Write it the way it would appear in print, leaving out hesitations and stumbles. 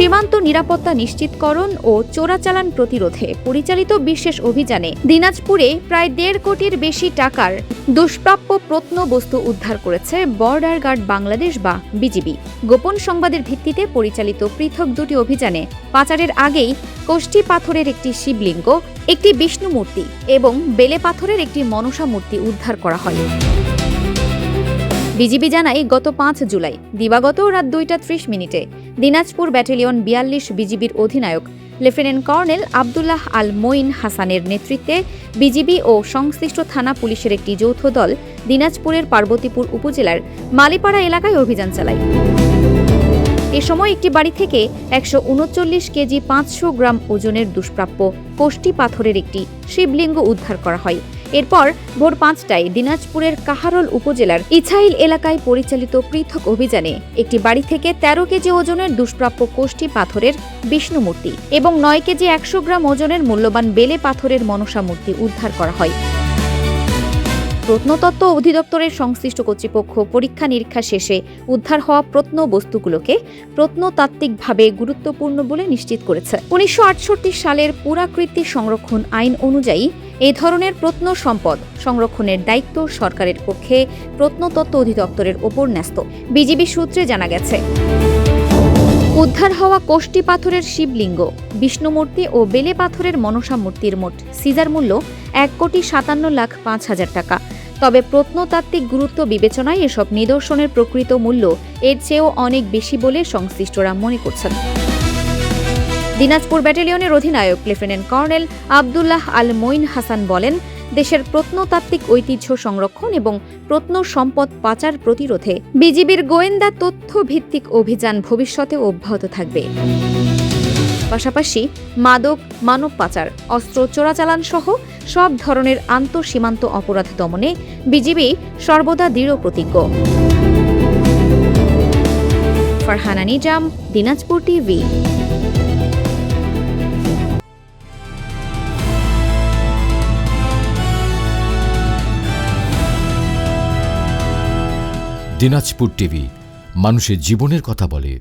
সীমান্ত নিরাপত্তা নিশ্চিতকরণ ও চোরাচালান প্রতিরোধে পরিচালিত বিশেষ অভিযানে দিনাজপুরে প্রায় 1.5 কোটির বেশি টাকার দুষ্প্রাপ্য প্রত্নবস্তু উদ্ধার করেছে বর্ডার গার্ড বাংলাদেশ বা বিজিবি। গোপন সংবাদের ভিত্তিতে পরিচালিত পৃথক দুটি অভিযানে পাচারের আগেই কোষ্ঠী পাথরের একটি শিবলিঙ্গ, একটি বিষ্ণু মূর্তি এবং বেলে পাথরের একটি মনসা মূর্তি উদ্ধার করা হয়। বিজিবি জানায়, গত 5 জুলাই দিবাগত রাত 2:30 দিনাজপুর ব্যাটালিয়ন 42 বিজিবির অধিনায়ক লেফটেন্যান্ট কর্নেল আবদুল্লাহ আল মঈন হাসানের নেতৃত্বে বিজিবি ও সংশ্লিষ্ট থানা পুলিশের একটি যৌথ দল দিনাজপুরের পার্বতীপুর উপজেলার মালিপাড়া এলাকায় অভিযান চালায়। এ সময় একটি বাড়ি থেকে 139 কেজি 500 গ্রাম ওজনের দুষ্প্রাপ্য কোষ্ঠী পাথরের একটি শিবলিঙ্গ উদ্ধার করা হয়। এরপর ভোর 5টায় দিনাজপুরের কাহারোল উপজেলার ইছাইল এলাকায় পরিচালিত পৃথক অভিযানে একটি বাড়ি থেকে 13 কেজি ওজনের দুষ্প্রাপ্য কোষ্ঠী পাথরের বিষ্ণু মূর্তি এবং 9 কেজি 100 গ্রাম ওজনের মূল্যবান বেলে পাথরের মনসা মূর্তি উদ্ধার করা হয়। প্রত্নতত্ত্ব অধিদপ্তরের সংশ্লিষ্ট কর্তৃপক্ষ পরীক্ষা নিরীক্ষা শেষে উদ্ধার হওয়া প্রত্নবস্তুগুলোকে প্রত্নতাত্ত্বিকভাবে গুরুত্বপূর্ণ বলে নিশ্চিত করেছে। 1968 সালের পুরাকীর্তি সংরক্ষণ আইন অনুযায়ী এই ধরনের প্রত্ন সম্পদ সংরক্ষণের দায়িত্ব সরকারের পক্ষে প্রত্নতত্ত্ব অধিদপ্তরের ওপর ন্যস্ত। বিজিবি সূত্রে জানা গেছে, উদ্ধার হওয়া কোষ্ঠী পাথরের শিবলিঙ্গ, বিষ্ণুমূর্তি ও বেলে পাথরের মনসা মূর্তির মোট সিজার মূল্য 1,57,05,000 টাকা। তবে প্রত্নতাত্ত্বিক গুরুত্ব বিবেচনায় এসব নিদর্শনের প্রকৃত মূল্য এর চেয়েও অনেক বেশি বলে সংশ্লিষ্টরা মনে করছেন। দিনাজপুর ব্যাটালিয়নের অধিনায়ক লেফটেন্যান্ট কর্নেল আবদুল্লাহ আল মঈন হাসান বলেন, দেশের প্রত্নতাত্ত্বিক ঐতিহ্য সংরক্ষণ এবং প্রত্ন সম্পদ পাচার প্রতিরোধে বিজিবির গোয়েন্দা তথ্য ভিত্তিক অভিযান ভবিষ্যতে অব্যাহত থাকবে। পাশাপাশি মাদক, মানব পাচার, অস্ত্র চোরাচালান সহ সব ধরনের আন্তঃসীমান্ত অপরাধ দমনে বিজিবি সর্বদা দৃঢ় প্রতিজ্ঞ। ফারহানা নিজাম, দিনাজপুর টিভি। দিনাজপুর টিভি মানুষের জীবনের কথা বলে।